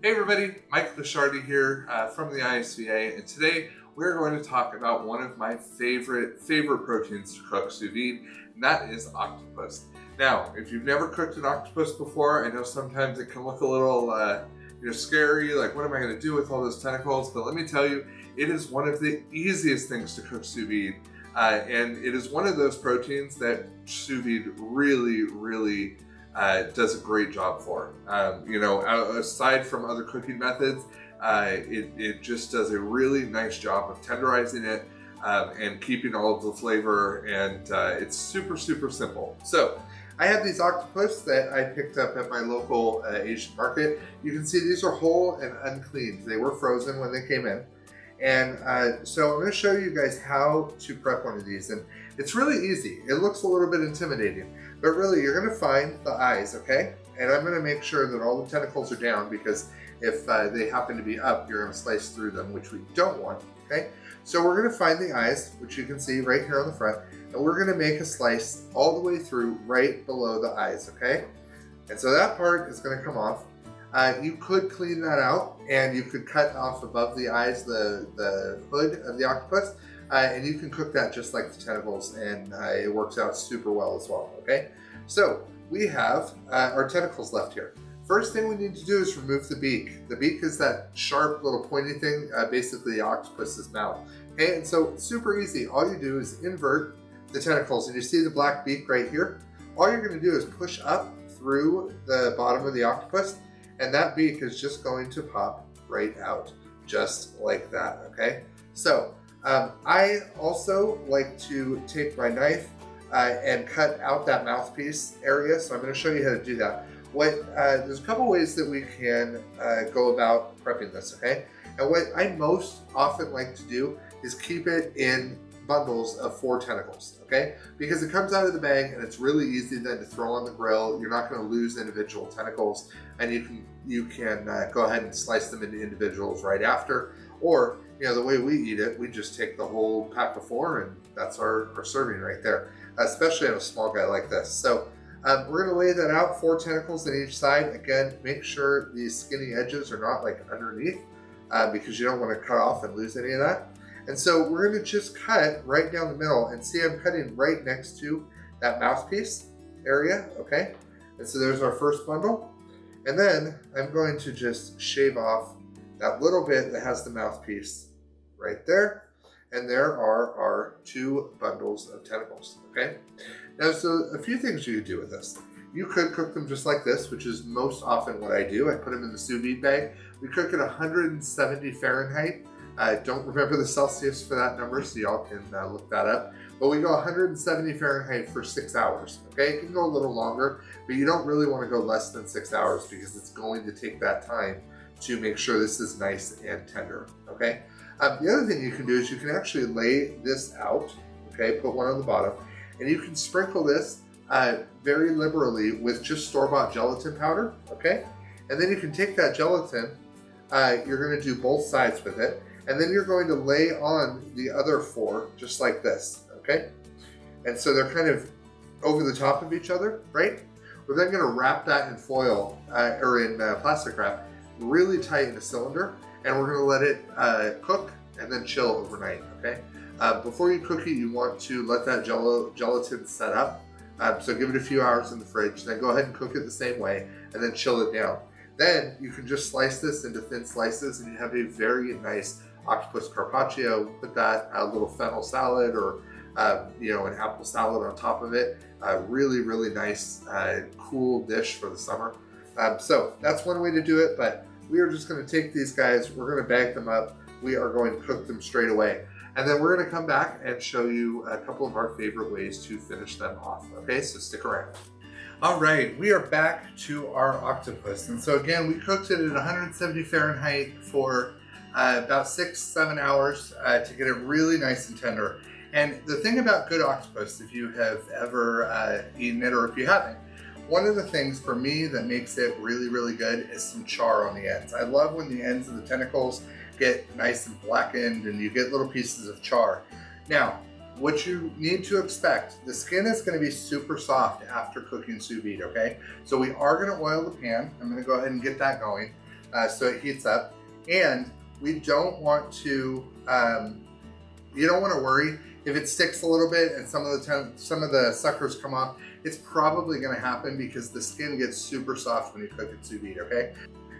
Hey everybody, Mike La Charite here from the ISVA, and today we're going to talk about one of my favorite proteins to cook sous vide, and that is octopus. Now, if you've never cooked an octopus before, I know sometimes it can look a little scary, like what am I going to do with all those tentacles? But let me tell you, it is one of the easiest things to cook sous vide, and it is one of those proteins that sous vide really does a great job for. Aside from other cooking methods, it just does a really nice job of tenderizing it and keeping all of the flavor, and it's super simple. So I have these octopus that I picked up at my local Asian market. You can see these are whole and uncleaned. They were frozen when they came in. And so I'm going to show you guys how to prep one of these, and it's really easy. It looks a little bit intimidating, but really you're going to find the eyes, okay? And I'm going to make sure that all the tentacles are down, because if they happen to be up, you're going to slice through them, which we don't want, okay? So we're going to find the eyes, which you can see right here on the front, and we're going to make a slice all the way through right below the eyes, okay? And so that part is going to come off. You could clean that out, and you could cut off above the eyes the hood of the octopus, and you can cook that just like the tentacles, and it works out super well as well, okay? So we have our tentacles left here. First thing we need to do is remove the beak. The beak is that sharp little pointy thing, basically the octopus's mouth, okay? And so it's super easy. All you do is invert the tentacles, and you see the black beak right here? All you're going to do is push up through the bottom of the octopus, and that beak is just going to pop right out, just like that, okay? So I also like to take my knife and cut out that mouthpiece area, so I'm going to show you how to do that. There's a couple ways that we can go about prepping this, okay? And what I most often like to do is keep it in bundles of 4 tentacles, okay? Because it comes out of the bag and it's really easy then to throw on the grill. You're not going to lose individual tentacles, and you can go ahead and slice them into individuals right after. Or, the way we eat it, we just take the whole pack of 4, and that's our serving right there, especially on a small guy like this. So we're going to lay that out, 4 tentacles on each side. Again, make sure these skinny edges are not like underneath, because you don't want to cut off and lose any of that. And so we're going to just cut right down the middle, and see I'm cutting right next to that mouthpiece area, okay? And so there's our first bundle. And then I'm going to just shave off that little bit that has the mouthpiece right there. And there are our 2 bundles of tentacles, okay? Now, so a few things you could do with this. You could cook them just like this, which is most often what I do. I put them in the sous vide bag. We cook at 170 Fahrenheit. I don't remember the Celsius for that number, so y'all can look that up. But we go 170 Fahrenheit for 6 hours, okay? It can go a little longer, but you don't really want to go less than 6 hours, because it's going to take that time to make sure this is nice and tender, okay? The other thing you can do is you can actually lay this out, okay? Put one on the bottom, and you can sprinkle this very liberally with just store-bought gelatin powder, okay? And then you can take that gelatin, you're going to do both sides with it, and then you're going to lay on the other 4 just like this, okay? And so they're kind of over the top of each other, right? We're then going to wrap that in foil or in plastic wrap really tight in a cylinder, and we're going to let it cook and then chill overnight, okay? Before you cook it, you want to let that gelatin set up. So give it a few hours in the fridge, then go ahead and cook it the same way, and then chill it down. Then you can just slice this into thin slices, and you have a very nice octopus carpaccio. Put that a little fennel salad or an apple salad on top of it. Really nice, cool dish for the summer. So that's one way to do it, but we are just going to take these guys, we're going to bag them up, we are going to cook them straight away. And then we're going to come back and show you a couple of our favorite ways to finish them off. Okay, so stick around. All right, we are back to our octopus. And so again, we cooked it at 170 Fahrenheit for about 6-7 hours to get it really nice and tender. And the thing about good octopus, if you have ever eaten it or if you haven't, one of the things for me that makes it really good is some char on the ends. I love when the ends of the tentacles get nice and blackened and you get little pieces of char. Now, what you need to expect, the skin is going to be super soft after cooking sous vide, okay? So we are going to oil the pan. I'm going to go ahead and get that going. so it heats up. And we don't want to, you don't want to worry if it sticks a little bit and some of the suckers come off. It's probably going to happen because the skin gets super soft when you cook it sous vide, okay?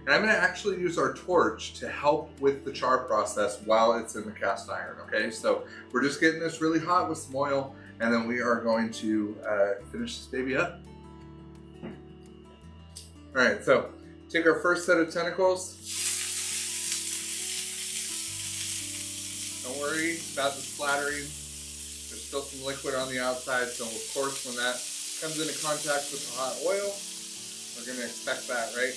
And I'm going to actually use our torch to help with the char process while it's in the cast iron, okay? So we're just getting this really hot with some oil, and then we are going to finish this baby up. All right, so take our first set of tentacles. Don't worry about the splattering. There's still some liquid on the outside, so of course when that comes into contact with the hot oil, we're going to expect that, right?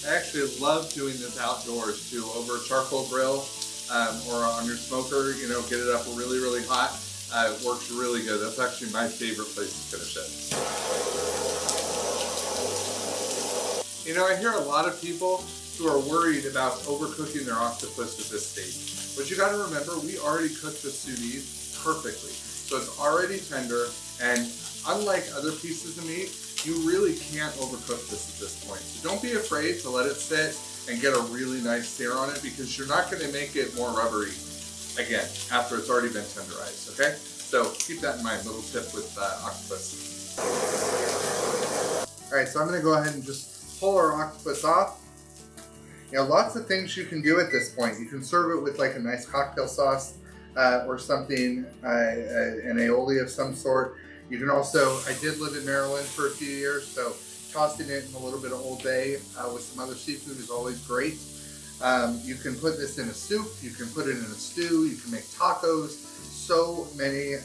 I actually love doing this outdoors too, over a charcoal grill or on your smoker, you know, get it up really, really hot. It works really good. That's actually my favorite place to finish it. You know, I hear a lot of people who are worried about overcooking their octopus at this stage. But you gotta remember, we already cooked the sous vide perfectly. So it's already tender, and unlike other pieces of meat, you really can't overcook this at this point. So don't be afraid to let it sit and get a really nice sear on it, because you're not gonna make it more rubbery again after it's already been tenderized, okay? So keep that in mind, little tip with octopus. All right, so I'm gonna go ahead and just pull our octopus off. You know, lots of things you can do at this point. You can serve it with like a nice cocktail sauce or something, an aioli of some sort. You can also, I did live in Maryland for a few years, so tossing it in a little bit of Old Bay with some other seafood is always great. You can put this in a soup, you can put it in a stew, you can make tacos, so many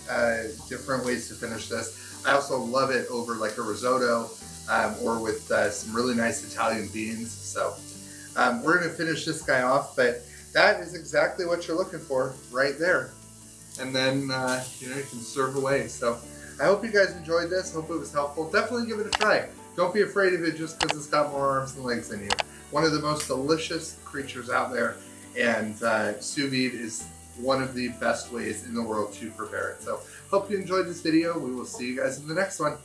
different ways to finish this. I also love it over like a risotto or with some really nice Italian beans. So we're gonna finish this guy off, but that is exactly what you're looking for right there. And then, you know, you can serve away. So I hope you guys enjoyed this. Hope it was helpful. Definitely give it a try. Don't be afraid of it just because it's got more arms and legs than you. One of the most delicious creatures out there, and sous vide is one of the best ways in the world to prepare it. So hope you enjoyed this video. We will see you guys in the next one.